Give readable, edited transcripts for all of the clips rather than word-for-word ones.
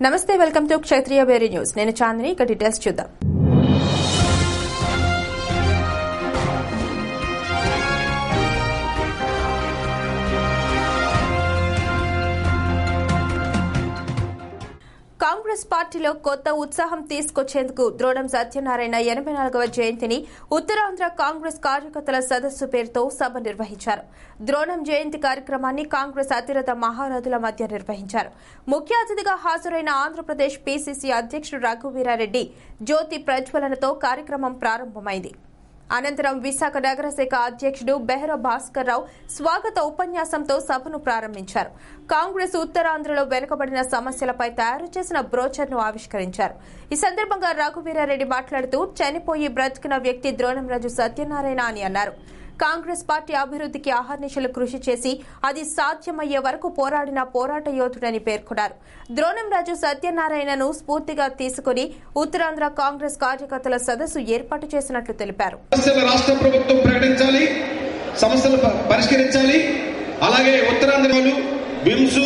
నమస్తే, welcome to Kshatriya very news. నేను చాందిని. ఇక డీటెయిల్స్ చూద్దాం. కాంగ్రెస్ పార్టీలో కొత్త ఉత్సాహం తీసుకొచ్చేందుకు ద్రోణం సత్యనారాయణ 84వ జయంతిని ఉత్తరాంధ్ర కాంగ్రెస్ కార్యకర్తల సదస్సు పేరుతో సభ నిర్వహించారు. ద్రోణం జయంతి కార్యక్రమాన్ని కాంగ్రెస్ అతిరథ మహారథుల మధ్య నిర్వహించారు. ముఖ్య అతిథిగా హాజరైన ఆంధ్రప్రదేశ్ పీసీసీ అధ్యక్షుడు రఘువీరారెడ్డి జ్యోతి ప్రజ్వలనతో కార్యక్రమం ప్రారంభమైంది. అనంతరం విశాఖ నగర శాఖ అధ్యక్షుడు బెహ్రా భాస్కర్ రావు స్వాగత ఉపన్యాసంతో సభను ప్రారంభించారు. కాంగ్రెస్ ఉత్తరాంధ్రలో వెనుకబడిన సమస్యలపై తయారు చేసిన బ్రోచర్ను ఆవిష్కరించారు. ఈ సందర్భంగా రఘువీరారెడ్డి మాట్లాడుతూ చనిపోయి బ్రతికిన వ్యక్తి ద్రోణంరాజు సత్యనారాయణ అని అన్నారు. కాంగ్రెస్ పార్టీ అభివృద్ధికి అహర్నిశలు కృషి చేసి అది సాధ్యమయ్యే వరకు పోరాడిన పోరాట యోధుడని పేర్కొన్నారు. ద్రోణంరాజు సత్యనారాయణను స్ఫూర్తిగా తీసుకుని ఉత్తరాంధ్ర కాంగ్రెస్ కార్యకర్తల సదస్సు ఏర్పాటు చేసినట్లు తెలిపారు. రాష్ట్ర ప్రభుత్వం ప్రకటించాలి, సమస్యలు పరిష్కరించాలి. అలాగే ఉత్తరాంధ్రలో విమ్స్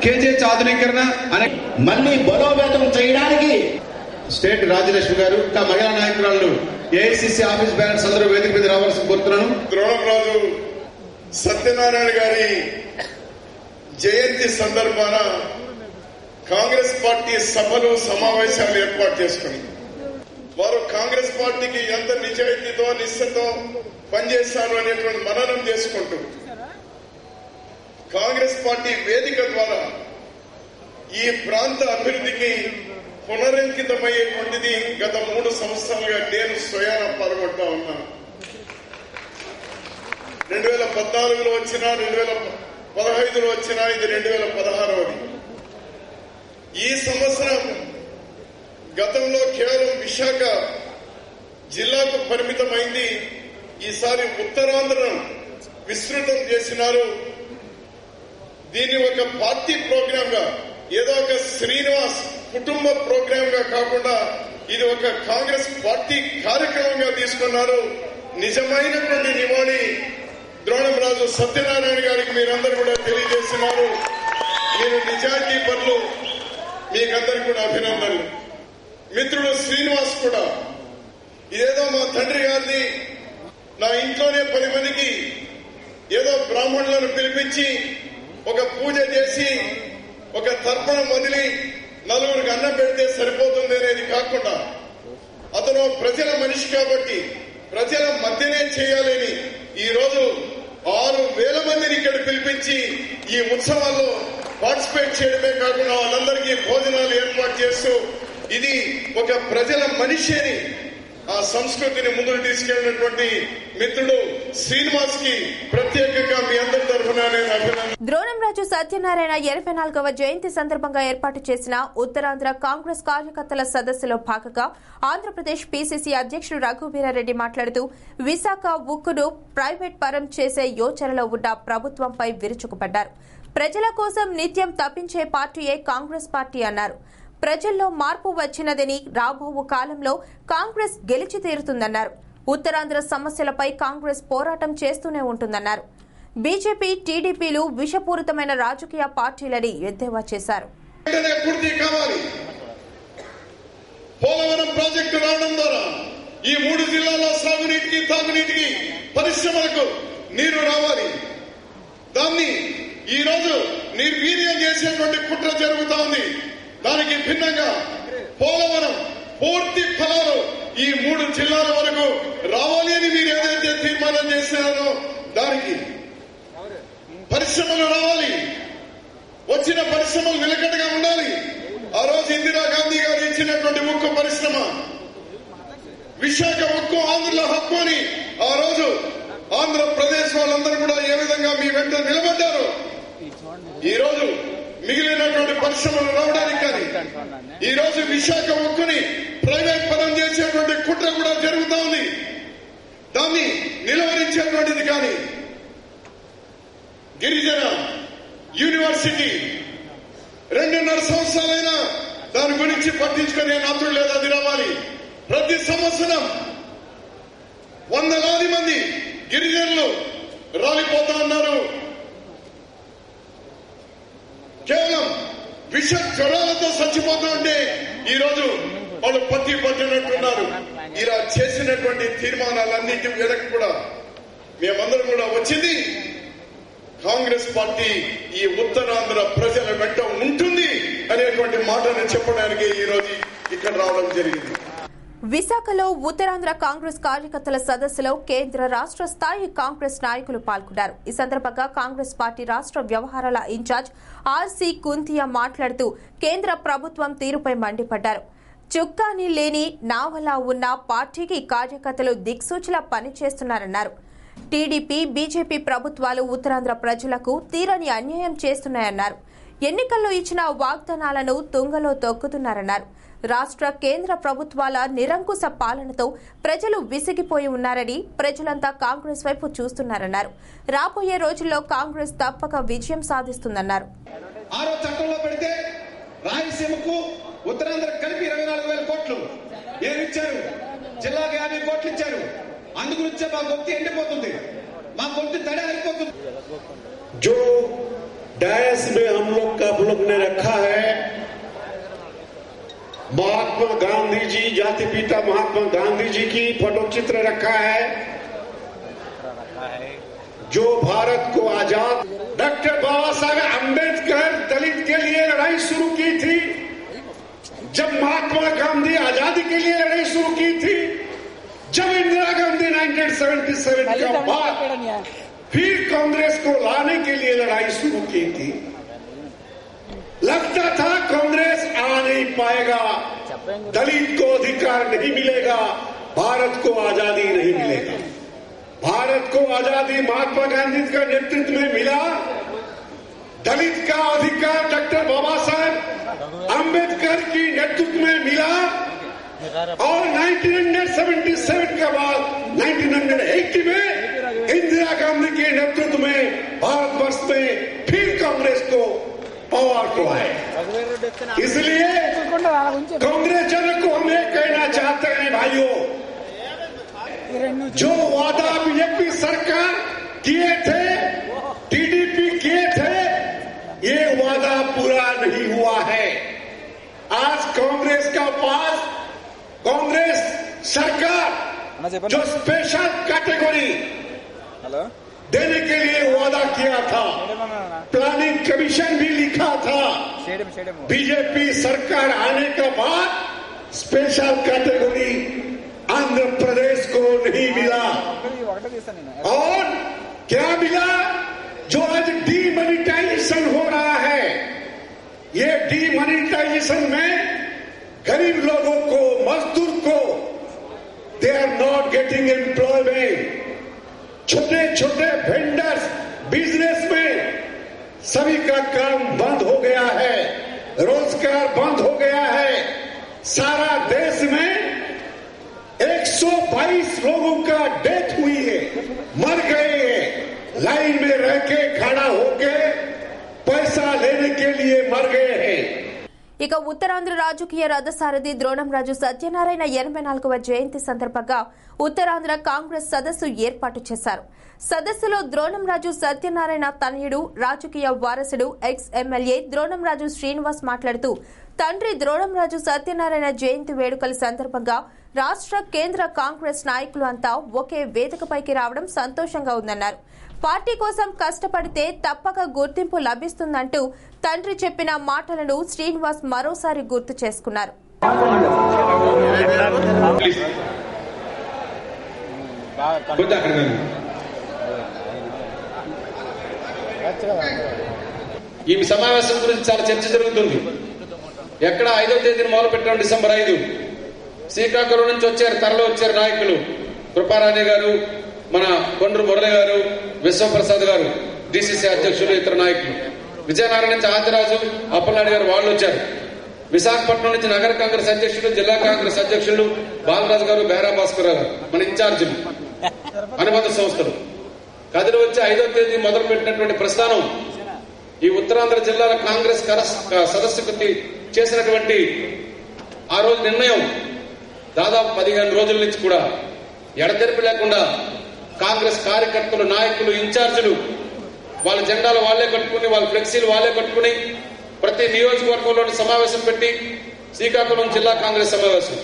కేజీహెచ్ ఆధునీకరణ అనే మళ్లీ బలోపేతం చేయడానికి స్టేట్ రాజ్యలక్ష్మి గారు మహిళా నాయకురాలు ఏఐసిసి ఆఫీస్ బ్యాలెన్స్ అందరూ వేదిక మీద రావాల్సి కోరుతున్నాను. ద్రోణంరాజు సత్యనారాయణ గారి జయంతి సందర్భాన కాంగ్రెస్ పార్టీ సభలు సమావేశాలు ఏర్పాటు చేసుకుని వారు కాంగ్రెస్ పార్టీకి ఎంత నిజాయితీతో నిశ్చతో పనిచేశారు అనేటువంటి మననం చేసుకుంటూ కాంగ్రెస్ పార్టీ వేదిక ద్వారా ఈ ప్రాంత అభివృద్ధికి పునరంకితమయ్యేటువంటిది గత 3 సంవత్సరాలుగా నేను స్వయాన పాల్గొంటా ఉన్నా. 2014లో వచ్చినా, 2015లో వచ్చినా, ఇది 2016వది. ఈ సంవత్సరం గతంలో కేవలం విశాఖ జిల్లాకు పరిమితమైంది. ఈసారి ఉత్తరాంధ్రను విస్తృతం చేసినారు. దీన్ని ఒక పార్టీ ప్రోగ్రామ్ గా, ఏదో ఒక శ్రీనివాస్ కుటుంబ ప్రోగ్రామ్ గా కాకుండా ఇది ఒక కాంగ్రెస్ పార్టీ కార్యక్రమంగా తీసుకున్నారు. నిజమైనటువంటి నివాళి ద్రోణంరాజు సత్యనారాయణ గారికి మీరందరూ కూడా తెలియజేస్తున్నారు. మీరు నిజాయితీ పనులు, మీకందరికీ కూడా అభినందనలు. మిత్రుడు శ్రీనివాస్ కూడా ఇదేదో మా తండ్రి గారిది, నా ఇంట్లోనే 10 మందికి ఏదో బ్రాహ్మణులను పిలిపించి ఒక పూజ చేసి ఒక తర్పణం వదిలి నలుగురికి అన్నం పెడితే సరిపోతుంది అనేది కాకుండా అతను ప్రజల మనిషి కాబట్టి ప్రజల మధ్యనే చేయాలని ఈ రోజు 6,000 మందిని ఇక్కడ పిలిపించి ఈ ఉత్సవాల్లో పార్టిసిపేట్ చేయడమే కాకుండా వాళ్ళందరికీ భోజనాలు ఏర్పాటు చేస్తూ ఇది ఒక ప్రజల మనిషి అని ఆ సంస్కృతిని ముందుకు తీసుకెళ్లినటువంటి మిత్రుడు శ్రీనివాస్ కి ప్రత్యేకంగా మీ అందరి తరఫున ద్రోణంరాజు సత్యనారాయణ 84వ జయంతి సందర్భంగా ఏర్పాటు చేసిన ఉత్తరాంధ్ర కాంగ్రెస్ కార్యకర్తల సదస్సులో భాగంగా ఆంధ్రప్రదేశ్ పీసీసీ అధ్యక్షుడు రఘువీరారెడ్డి మాట్లాడుతూ విశాఖ ఉక్కును ప్రైవేట్ పరం చేసే యోచనలో ఉన్న ప్రభుత్వంపై విరుచుకుపడ్డారు. ప్రజల కోసం నిత్యం తప్పించే పార్టీయే కాంగ్రెస్ పార్టీ అన్నారు. ప్రజల్లో మార్పు వచ్చినదని, రాబో కాలంలో కాంగ్రెస్ గెలిచి తీరుతుందన్నారు. ఉత్తరాంధ్ర సమస్యలపై కాంగ్రెస్ పోరాటం చేస్తూనే ఉంటుందన్నారు. బీజేపీ, టీడీపీలు విషపూరితమైన రాజకీయ పార్టీలని ఎద్దేవా చేశారు. పోలవరం ప్రాజెక్టు రావడం ద్వారా ఈ 3 జిల్లాల్లో సాగునీటికి, తాగునీటికి, పరిశ్రమలకు నీరు రావాలి. దాన్ని ఈ రోజు నిర్వీర్యం చేసేటువంటి కుట్ర జరుగుతా ఉంది. దానికి భిన్నంగా పోలవరం పూర్తి ఫలాలు ఈ 3 జిల్లాల వరకు రావాలి అని మీరు ఏదైతే తీర్మానం చేశారో దానికి పరిశ్రమలు రావాలి. వచ్చిన పరిశ్రమలు నిలకడగా ఉండాలి. ఆ రోజు ఇందిరాగాంధీ గారు ఇచ్చినటువంటి ఉక్కు పరిశ్రమ విశాఖ ఉక్కు ఆంధ్రలో హక్కు అని ఆ రోజు ఆంధ్రప్రదేశ్ వాళ్ళందరూ కూడా ఏ విధంగా మీ వెంట నిలబడ్డారు. ఈ రోజు మిగిలినటువంటి పరిశ్రమలు రావడానికి కానీ ఈ రోజు విశాఖ ఉక్కుని ప్రైవేట్ పరం చేసేటువంటి కుట్ర కూడా జరుగుతా ఉంది. దాన్ని నిలువరించేటువంటిది కానీ గిరిజన యూనివర్సిటీ 2.5 సంవత్సరాలైనా దాని గురించి పట్టించుకునే నాతుడు లేదు. అది రావాలి. ప్రతి సంవత్సరం వందలాది మంది గిరిజనులు రాలిపోతా ఉన్నారు. కేవలం విష జ్వరాలతో చచ్చిపోతూ ఉంటే ఈ రోజు వాళ్ళు పట్టినట్టున్నారు. ఇలా చేసినటువంటి తీర్మానాలన్నిటి వెనక కూడా మేమందరం కూడా వచ్చింది కాంగ్రెస్ పార్టీ ఈ ఉత్తరాంధ్ర ప్రజల వెంట ఉంటుంది అనేటువంటి మాటను చెప్పడానికి ఈ రోజు ఇక్కడ రావడం జరిగింది. విశాఖలో ఉత్తరాంధ్ర కాంగ్రెస్ కార్యకర్తల సదస్సులో కేంద్ర రాష్ట్ర స్థాయి కాంగ్రెస్ నాయకులు పాల్గొన్నారు. ఈ సందర్భంగా కాంగ్రెస్ పార్టీ రాష్ట్ర వ్యవహారాల ఇన్ఛార్జ్ ఆర్సీ కుంతియా మాట్లాడుతూ కేంద్ర ప్రభుత్వం తీరుపై మండిపడ్డారు. చుక్కాని లేని నావలా ఉన్న పార్టీకి కార్యకర్తలు దిక్సూచిలా పనిచేస్తున్నారన్నారు. టీడీపీ, బీజేపీ ప్రభుత్వాలు ఉత్తరాంధ్ర ప్రజలకు తీరని అన్యాయం చేస్తున్నాయన్నారు. ఎన్నికల్లో ఇచ్చిన వాగ్దానాలను తుంగలో తొక్కుతున్నారన్నారు. రాష్ట్ర కేంద్ర ప్రభుత్వాల నిరంకుశ పాలనతో ప్రజలు విసిగిపోయి ఉన్నారని, ప్రజలంతా కాంగ్రెస్ వైపు చూస్తున్నారన్నారు. రాబోయే రోజుల్లో కాంగ్రెస్ తప్పక విజయం సాధిస్తుందన్నారు. చట్టంలో పెడితే రాయలసీమకు ఉత్తరాంధ్ర కలిపి 24,000 కోట్లు ఏమిచ్చారు, జిల్లాకు 50 కోట్లు ఇచ్చారు. అందుగురించే మా గొంతు ఎండిపోతుంది, మా గొంతు తడి ఆరిపోతుంది. जो डायस में हम लोग ने रखा है महात्मा गांधी जी, जाति पिता महात्मा गांधी जी की फोटो चित्र रखा है. जो भारत को आजाद डॉक्टर बाबा साहब अम्बेडकर दलित के लिए लड़ाई शुरू की थी. जब महात्मा गांधी आजादी के लिए लड़ाई शुरू की थी, जब इंदिरा गांधी 1977 के बाद फिर कांग्रेस को लाने के लिए लड़ाई शुरू की थी. लगता था कांग्रेस आ नहीं पाएगा, दलित को अधिकार नहीं मिलेगा, भारत को आजादी नहीं मिलेगा. भारत को आजादी महात्मा गांधी का नेतृत्व में मिला. दलित का अधिकार डॉक्टर बाबा साहब अम्बेडकर की नेतृत्व में मिला. और 1977 के बाद 1980 में इंदिरा गांधी के नेतृत्व में भारतवर्ष में फिर कांग्रेस को पावर को है. इसलिए कांग्रेस जन को हम ये कहना चाहते हैं भाइयों, जो वादा बीजेपी सरकार किए थे, टीडीपी किए थे, ये वादा पूरा नहीं हुआ है. आज कांग्रेस का पास कांग्रेस सरकार जो स्पेशल कैटेगरी देने के लिए वादा किया था, प्लानिंग कमीशन भी लिखा था. बीजेपी सरकार आने के बाद स्पेशल कैटेगरी आंध्र प्रदेश को नहीं मिला. और क्या मिला? जो आज डीमोनेटाइजेशन हो रहा है, ये डीमोनेटाइजेशन में गरीब लोगों को, मजदूर को, they are not getting employment. छोटे छोटे वेंडर्स, बिजनेसमैन, सभी का काम बंद हो गया है, रोजगार बंद हो गया है. सारा देश में 122 लोगों का डेथ हुई है, मर गए हैं. लाइन में रह के खड़ा होके पैसा लेने के लिए मर गए हैं. ఇక ఉత్తరాంధ్ర రాజకీయ రథసారథి ద్రోణంరాజు సత్యనారాయణ 84వ జయంతి సందర్భంగా ఉత్తరాంధ్ర కాంగ్రెస్ సదస్సు ఏర్పాటు చేశారు. సదస్సులో ద్రోణంరాజు సత్యనారాయణ తనయుడు, రాజకీయ వారసుడు, ఎక్స్ ఎమ్మెల్యే ద్రోణంరాజు శ్రీనివాస్ మాట్లాడుతూ తండ్రి ద్రోణంరాజు సత్యనారాయణ జయంతి వేడుకల సందర్భంగా రాష్ట్ర, కేంద్ర కాంగ్రెస్ నాయకులు అంతా ఒకే వేదికపైకి రావడం సంతోషంగా ఉందన్నారు. పార్టీ కోసం కష్టపడితే తప్పక గుర్తింపు లభిస్తుందంటూ తండ్రి చెప్పిన మాటలను శ్రీనివాస్ మరోసారి గుర్తు చేసుకున్నారు. ఈ సమావేశం గురించి చాలా చర్చ జరుగుతుంది. ఎక్కడ 5వ తేదీని మొదలు పెట్టాం, డిసెంబర్ 5. శ్రీకాకుళం నుంచి వచ్చారు, తరలి వచ్చారు నాయకులు. కృపారాణి గారు, మన కొండ్రు మురళి గారు, విశ్వప్రసాద్ గారు, డిసిసి అధ్యక్షులు, ఇతర నాయకులు. విజయనగరం నుంచి ఆదిరాజు, అప్పలనాయుడు గారు వాళ్ళు వచ్చారు. విశాఖపట్నం నుంచి నగర కాంగ్రెస్ అధ్యక్షులు, జిల్లా కాంగ్రెస్ అధ్యక్షులు బాలరాజు గారు, బేరా భాస్కర్ గారు, మన ఇన్ఛార్జీలు, అనుబంధ సంస్థలు కదిలి వచ్చి 5వ తేదీ మొదలు పెట్టినటువంటి ప్రస్థానం ఈ ఉత్తరాంధ్ర జిల్లాల కాంగ్రెస్ సదస్సుకు చేసినటువంటి ఆ రోజు నిర్ణయం దాదాపు 15 రోజుల నుంచి కూడా ఎడతెరిపి లేకుండా కాంగ్రెస్ కార్యకర్తలు, నాయకులు, ఇన్ఛార్జీలు వాళ్ళ జెండాలు వాళ్లే కట్టుకుని, వాళ్ళ ఫ్లెక్సీలు వాళ్లే కట్టుకుని ప్రతి నియోజకవర్గంలోని సమావేశం పెట్టి శ్రీకాకుళం జిల్లా కాంగ్రెస్ సమావేశం,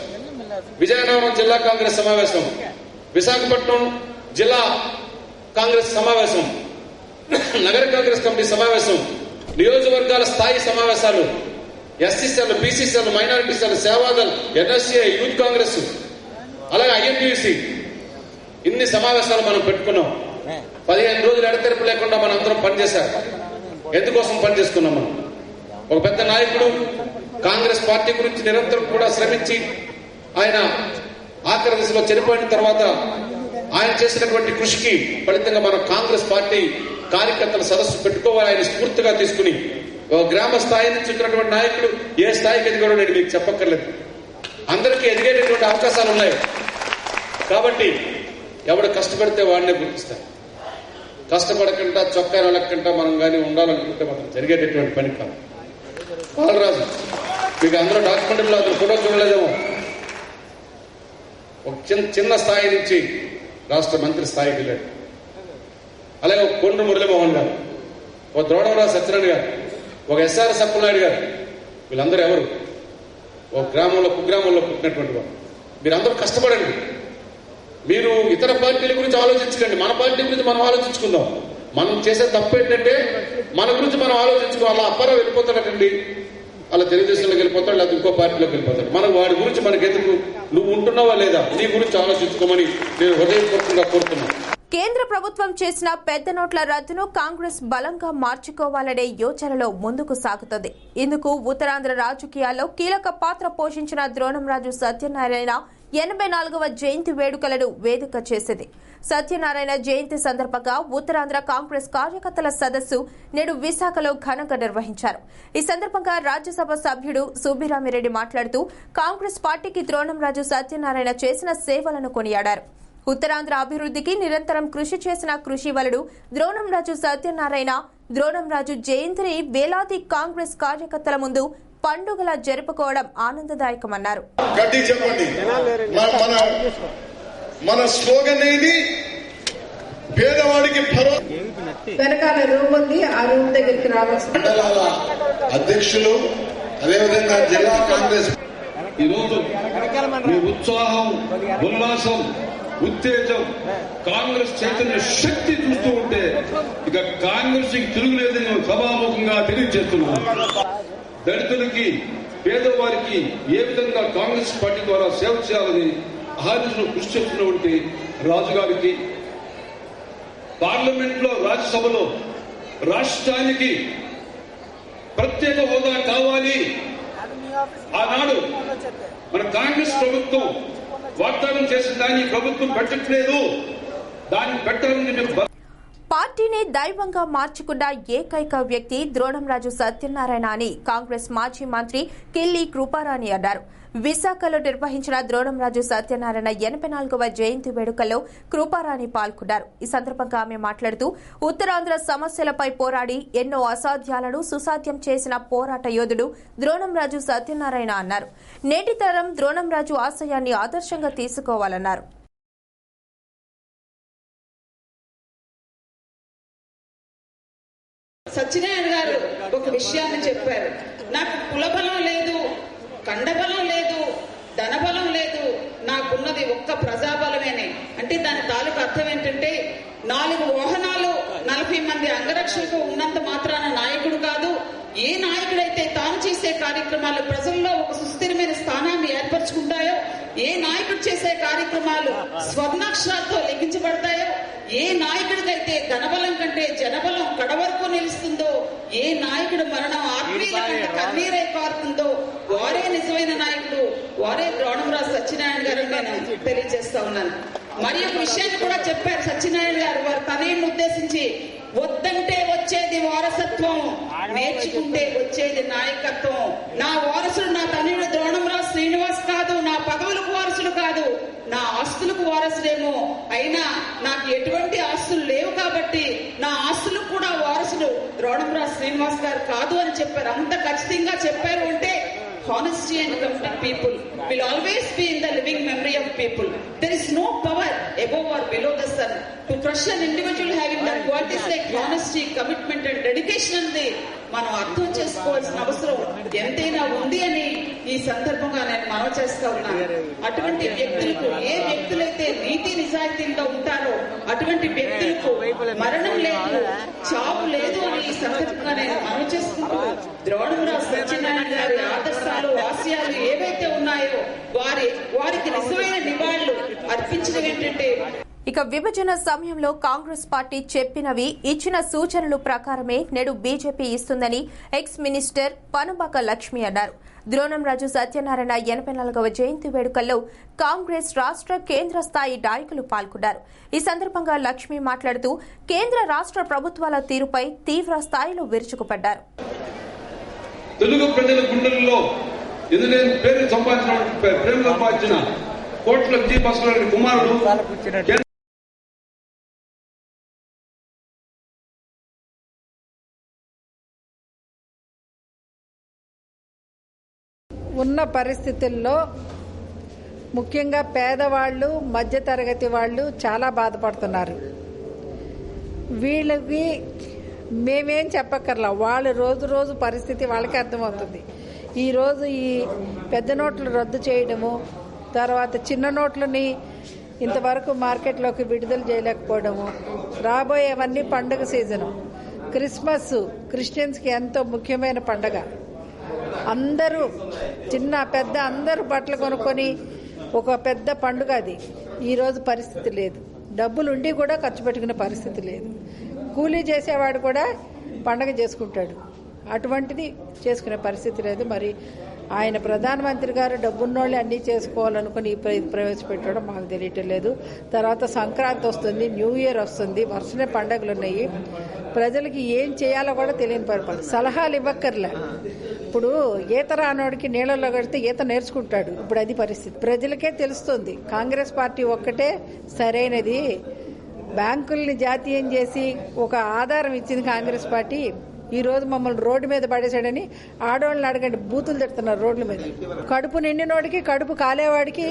విజయనగరం జిల్లా కాంగ్రెస్ సమావేశం, విశాఖపట్నం జిల్లా కాంగ్రెస్ సమావేశం, నగర కాంగ్రెస్ కమిటీ సమావేశం, నియోజకవర్గాల స్థాయి సమావేశాలు, SC cell, BC cell, minority cell, Seva Dal, NSCI, youth Congress, అలాగే ఐఎన్టీయూసీ, ఇన్ని సమావేశాలు మనం పెట్టుకున్నాం. 15 రోజులు ఎడతెరపు లేకుండా మనం అందరం పనిచేశారు. ఎందుకోసం పనిచేస్తున్నాం? మనం ఒక పెద్ద నాయకుడు కాంగ్రెస్ పార్టీ గురించి నిరంతరం కూడా శ్రమించి ఆయన ఆఖరి దశలో చనిపోయిన తర్వాత ఆయన చేసినటువంటి కృషికి ఫలితంగా మన కాంగ్రెస్ పార్టీ కార్యకర్తల సదస్సు పెట్టుకోవాలి. ఆయన స్ఫూర్తిగా తీసుకుని ఒక గ్రామ స్థాయి నుంచి వచ్చినటువంటి నాయకుడు ఏ స్థాయికి ఎదిగాడో నేను మీకు చెప్పక్కర్లేదు. అందరికీ ఎదిగేటటువంటి అవకాశాలు ఉన్నాయి. కాబట్టి ఎవడు కష్టపడితే వాడినే గుర్తిస్తారు. కష్టపడకుండా చొక్కా నలక్కంటా మనం కానీ ఉండాలనుకుంటే మాత్రం జరిగేటటువంటి పని కాదు. బాలరాజు మీకు అందరూ డాక్యుమెంట్లో అతను ఫోటో చూడలేదేమో. ఒక చిన్న స్థాయి నుంచి రాష్ట్ర మంత్రి స్థాయికి వెళ్ళాడు. అలాగే ఒక కొండ్రు మురళీమోహన్ గారు, ఒక ద్రోణంరాజు సత్యనారాయణ గారు, ఒక ఎస్ఆర్ సత్యనారాయణ గారు, వీళ్ళందరూ ఎవరు? ఒక గ్రామంలో కుగ్రామంలో పుట్టినటువంటి వారు. మీరందరూ కష్టపడండి. మీరు ఇతర పార్టీల గురించి ఆలోచించకండి. మన పార్టీ గురించి మనం ఆలోచించుకుందాం. మనం చేసే తప్పు ఏంటంటే మన గురించి మనం ఆలోచించుకోవాలి. అప్పారావు వెళ్ళిపోతాడటండి, అలా తెలుగుదేశంలోకి వెళ్ళిపోతాడు, లేదా ఇంకో పార్టీలోకి వెళ్ళిపోతాడు. మనకు వాడి గురించి మనకెందుకు? నువ్వు ఉంటున్నావా లేదా, నీ గురించి ఆలోచించుకోమని నేను హృదయపూర్వకంగా కోరుతున్నాను. కేంద్ర ప్రభుత్వం చేసిన పెద్ద నోట్ల రద్దును కాంగ్రెస్ బలంగా మార్చుకోవాలనే యోచనలో ముందుకు సాగుతుంది. ఇందుకు ఉత్తరాంధ్ర రాజకీయాల్లో కీలక పాత్ర పోషించిన ద్రోణంరాజు సత్యనారాయణ 84వ జయంతి వేడుకలను వేదిక చేసింది. సత్యనారాయణ జయంతి సందర్భంగా ఉత్తరాంధ్ర కాంగ్రెస్ కార్యకర్తల సదస్సు నేడు విశాఖలో ఘనంగా నిర్వహించారు. ఈ సందర్భంగా రాజ్యసభ సభ్యుడు సుబ్బిరామిరెడ్డి మాట్లాడుతూ కాంగ్రెస్ పార్టీకి ద్రోణంరాజు సత్యనారాయణ చేసిన సేవలను కొనియాడారు. ఉత్తరాంధ్ర అభివృద్ధికి నిరంతరం కృషి చేసిన కృషివలుడు ద్రోణంరాజు సత్యనారాయణ ద్రోణంరాజు జయంతిని వేలాది కాంగ్రెస్ కార్యకర్తల ముందు పండుగలా జరుపుకోవడం ఆనందదాయకమన్నారు. మన స్లోగన్ ఏది? పేదవాడికి వెనకాల రూమ్ ఉంది, ఆ రూమ్ దగ్గరికి రావాల్సిన మండలాల అధ్యక్షులు, అదేవిధంగా జిల్లా కాంగ్రెస్. ఈరోజు మీ ఉత్సాహం, ఉల్లాసం, ఉత్తేజం, కాంగ్రెస్ చైతన్య శక్తి చూస్తూ ఉంటే ఇక కాంగ్రెస్ కి తిరుగులేదని నేను సభాముఖంగా తెలియజేస్తున్నాను. దళితులకి, పేదవారికి ఏ విధంగా కాంగ్రెస్ పార్టీ ద్వారా సేవ చేయాలని ఆలోచన కృషి చేస్తున్నటువంటి రాజుగారికి, పార్లమెంట్ లో, రాజ్యసభలో రాష్ట్రానికి ప్రత్యేక హోదా కావాలి ఆనాడు మన కాంగ్రెస్ ప్రభుత్వం వాగ్దానం చేసిన దాన్ని ప్రభుత్వం పెట్టట్లేదు. దాన్ని పెట్టాలని పార్టీని దైవంగా మార్చుకున్న ఏకైక వ్యక్తి ద్రోణంరాజు సత్యనారాయణ అని కాంగ్రెస్ మాజీ మంత్రి కిల్లి కృపారాణి అన్నారు. విశాఖలో నిర్వహించిన ద్రోణంరాజు సత్యనారాయణ 84వ జయంతి వేడుకల్లో కృపారాణి పాల్గొన్నారు. ఈ సందర్భంగా ఆమె మాట్లాడుతూ ఉత్తరాంధ్ర సమస్యలపై పోరాడి ఎన్నో అసాధ్యాలను సుసాధ్యం చేసిన పోరాట యోధుడు ద్రోణంరాజు సత్యనారాయణ అన్నారు. నేటి తరం ద్రోణంరాజు ఆశయాన్ని ఆదర్శంగా తీసుకోవాలన్నారు. సత్యనారాయణ గారు ఒక విషయాన్ని చెప్పారు. నాకు కులబలం లేదు, కండబలం లేదు, ధనబలం లేదు, నాకున్నది ఒక్క ప్రజాబలమేనే. అంటే దాని తాలూకు అర్థం ఏంటంటే 4 వాహనాలు 40 మంది అంగరక్షకులు ఉన్నంత మాత్రాన నాయకుడు కాదు. ఏ నాయకుడైతే తాను చేసే కార్యక్రమాలు ప్రజల్లో ఒక సుస్థిరమైన స్థానాన్ని ఏర్పరచుకుంటాయో, ఏ నాయకుడు చేసే కార్యక్రమాలు స్వర్ణాక్షరాలతో లిఖించబడతాయో, ఏ నాయకుడికైతే ధనబలం కంటే జనబలం కడవరకు నిలుస్తుందో, ఏ నాయకుడు మరణం ఆత్మీయుల కంటే కన్నీరై కారుతుందో వారే నిజమైన నాయకుడు, వారే ద్రోణంరాజు సత్యనారాయణ గారు నేను తెలియజేస్తా ఉన్నాను. మరి ఒక విషయాన్ని కూడా చెప్పారు సత్యనారాయణ గారు. వారు తనయుడిని ఉద్దేశించి, వద్దంటే వచ్చేది వారసత్వం, నేర్చుకుంటే వచ్చేది నాయకత్వం. నా వారసుడు నా తనయుడు ద్రోణంరాజు శ్రీనివాస్ కాదు, నా పదవులకు వారసుడు కాదు, నా ఆస్తులకు వారసుడేమో, అయినా నాకు ఎటువంటి ఆస్తులు లేవు కాబట్టి నా ఆస్తులకు కూడా వారసుడు ద్రోణంరాజు శ్రీనివాస్ గారు కాదు అని చెప్పారు. అంత ఖచ్చితంగా చెప్పారు అంటే honesty and committed people will always be in the living memory of people. There is no power above or below the sun to crush an individual having done qualities like honesty, commitment and dedication అనేది మనం అర్థం చేసుకోవాల్సిన అవసరం ఎంతైనా ఉంది అని ఈ సందర్భంగా నేను మనవి చేస్తా ఉన్నాను. అటువంటి వ్యక్తులకు, ఏ వ్యక్తులైతే నీతి నిజాయితీగా ఉంటారో అటువంటి వ్యక్తులకు మరణం లేదు, చావు లేదు అని ఈ సందర్భంగా నేను మనవి చేసుకుంటూ, ద్రోణంరాజు సత్యనారాయణ గారి ఆదర్శాలు, ఆశయాలు ఏవైతే ఉన్నాయో వారికి నిజమైన నివాళులు అర్పించడం ఏంటంటే, ఇక విభజన సమయంలో కాంగ్రెస్ పార్టీ చెప్పినవి, ఇచ్చిన సూచనలు ప్రకారమే నేడు బీజేపీ ఇస్తుందని ఎక్స్ మినిస్టర్ పనుబాక లక్ష్మి అన్నారు. ద్రోణంరాజు సత్యనారాయణ 84వ జయంతి వేడుకల్లో కాంగ్రెస్ రాష్ట్ర, కేంద్ర స్థాయి నాయకులు పాల్గొన్నారు. ఈ సందర్భంగా లక్ష్మి మాట్లాడుతూ కేంద్ర, రాష్ట్ర ప్రభుత్వాల తీరుపై తీవ్ర స్థాయిలో విరుచుకుపడ్డారు. తెలుగు ప్రజల గుండెల్లో ఎదురైన పేరు సంపాదించిన కోట్ల విజయభాస్కర్ కుమారుడు ఉన్న పరిస్థితుల్లో ముఖ్యంగా పేదవాళ్ళు, మధ్యతరగతి వాళ్ళు చాలా బాధపడుతున్నారు. వీళ్ళకి మేమేం చెప్పక్కర్లా, వాళ్ళు రోజు రోజు పరిస్థితి వాళ్ళకి అర్థమవుతుంది. ఈరోజు ఈ పెద్ద నోట్లు రద్దు చేయడము, తర్వాత చిన్న నోట్లని ఇంతవరకు మార్కెట్లోకి విడుదల చేయలేకపోవడము, రాబోయేవన్నీ పండుగ సీజను, క్రిస్మస్ క్రిస్టియన్స్కి ఎంతో ముఖ్యమైన పండుగ. అందరూ చిన్న పెద్ద అందరూ బట్టలు కొనుక్కొని ఒక పెద్ద పండుగ అది. ఈరోజు పరిస్థితి లేదు. డబ్బులు ఉండి కూడా ఖర్చు పెట్టుకునే పరిస్థితి లేదు. కూలీ చేసేవాడు కూడా పండగ చేసుకుంటాడు, అటువంటిది చేసుకునే పరిస్థితి లేదు. మరి ఆయన ప్రధానమంత్రి గారు డబ్బున్నోళ్ళు అన్నీ చేసుకోవాలనుకుని ప్రవేశపెట్టడం మాకు తెలియటం లేదు. తర్వాత సంక్రాంతి వస్తుంది, న్యూ ఇయర్ వస్తుంది, వరుసనే పండుగలు ఉన్నాయి. ప్రజలకి ఏం చేయాలో కూడా తెలియని పరిపాలన. సలహాలు ఇవ్వక్కర్లే. ఇప్పుడు ఈత రానోడికి నీళ్ళల్లో కడితే ఈత నేర్చుకుంటాడు. ఇప్పుడు అది పరిస్థితి. ప్రజలకే తెలుస్తుంది కాంగ్రెస్ పార్టీ ఒక్కటే సరైనది. బ్యాంకుల్ని జాతీయం చేసి ఒక ఆధారం ఇచ్చింది కాంగ్రెస్ పార్టీ. ఈ రోజు మమ్మల్ని రోడ్డు మీద పడేసాడని ఆడవాళ్ళని అడగండి, బూతులు తిడుతున్నారు రోడ్ల మీద. కడుపు నిండినోడికి, కడుపు కాలేవాడికి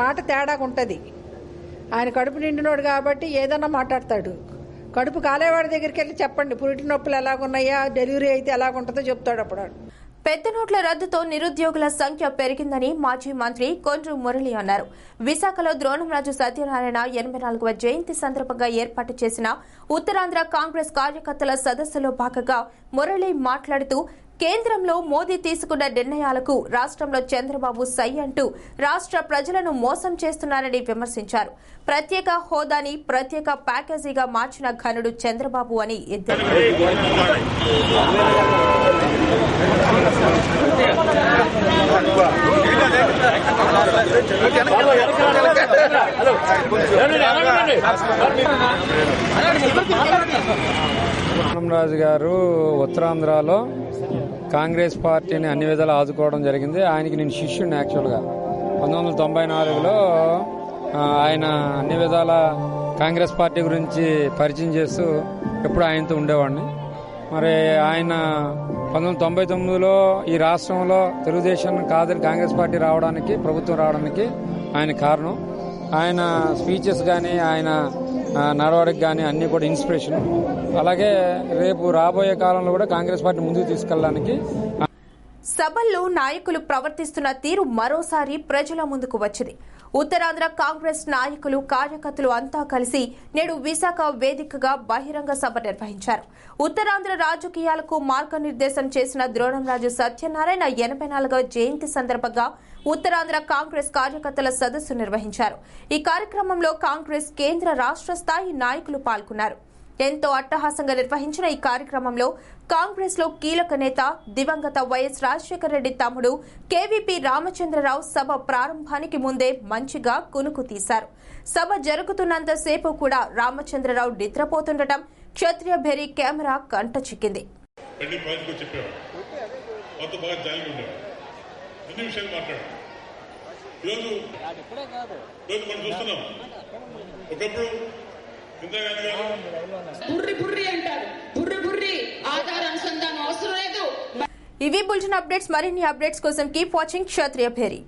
మాట తేడా ఉంటుంది. ఆయన కడుపు నిండినోడు కాబట్టి ఏదన్నా మాట్లాడతాడు. కడుపు కాలేవాడి దగ్గరికి వెళ్ళి చెప్పండి పురిటి నొప్పులు ఎలాగున్నాయా, డెలివరీ అయితే ఎలాగుంటుందో చెప్తాడు. అప్పుడు పెద్ద నోట్ల రద్దుతో నిరుద్యోగుల సంఖ్య పెరిగిందని మాజీ మంత్రి కొండ్రు మురళి అన్నారు. విశాఖలో ద్రోణంరాజు సత్యనారాయణ 84వ జయంతి సందర్భంగా ఏర్పాటు చేసిన ఉత్తరాంధ్ర కాంగ్రెస్ కార్యకర్తల సదస్సులో భాగంగా మురళి మాట్లాడుతూ కేంద్రంలో మోదీ తీసుకున్న నిర్ణయాలకు రాష్ట్రంలో చంద్రబాబు సై అంటూ రాష్ట్ర ప్రజలను మోసం చేస్తున్నారని విమర్శించారు. ప్రత్యేక హోదాని ప్రత్యేక ప్యాకేజీగా మార్చిన ఘనుడు చంద్రబాబు అని ఎద్దారు. రాజు గారు ఉత్తరాంధ్రలో కాంగ్రెస్ పార్టీని అన్ని విధాలు ఆదుకోవడం జరిగింది. ఆయనకి నేను శిష్యుడిని. యాక్చువల్గా 1994లో ఆయన అన్ని విధాల కాంగ్రెస్ పార్టీ గురించి పరిచయం చేస్తూ ఎప్పుడు ఆయనతో ఉండేవాడిని. మరి ఆయన 1999లో ఈ రాష్ట్రంలో తెలుగుదేశం కాదని కాంగ్రెస్ పార్టీ రావడానికి, ప్రభుత్వం రావడానికి ఆయన కారణం. ఆయన స్పీచెస్ కానీ, ఆయన నడవడికి కానీ అన్ని కూడా ఇన్స్పిరేషన్. అలాగే రేపు రాబోయే కాలంలో కూడా కాంగ్రెస్ పార్టీ ముందుకు తీసుకెళ్ళడానికి. సభల్లో నాయకులు ప్రవర్తిస్తున్న తీరు మరోసారి ప్రజల ముందుకు వచ్చింది. ఉత్తరాంధ్ర కాంగ్రెస్ నాయకులు, కార్యకర్తలు అంతా కలిసి నేడు విశాఖ వేదికగా బహిరంగ సభ నిర్వహించారు. ఉత్తరాంధ్ర రాజకీయాలకు మార్గనిర్దేశం చేసిన ద్రోణంరాజు సత్యనారాయణ 84వ జయంతి సందర్భంగా ఉత్తరాంధ్ర కాంగ్రెస్ కార్యకర్తల సదస్సు నిర్వహించారు. ఈ కార్యక్రమంలో కాంగ్రెస్ కేంద్ర, రాష్ట్ర స్థాయి నాయకులు పాల్గొన్నారు. ఎంతో అట్టహాసంగా నిర్వహించిన ఈ కార్యక్రమంలో కాంగ్రెస్ లో కీలక నేత, దివంగత వైఎస్ రాజశేఖర రెడ్డి తమ్ముడు కేవీపీ రామచంద్రరావు సభ ప్రారంభానికి ముందే మంచిగా కునుకు తీశారు. సభ జరుగుతున్నంతసేపు కూడా రామచంద్రరావు నిద్రపోతుండటం క్షత్రియ భేరీ కెమెరా కంట చిక్కింది. ఇవి బులెటిన్ అప్డేట్స్. మరిన్ని అప్డేట్స్ కోసం కీప్ వాచింగ్ క్షత్రియ భేరి.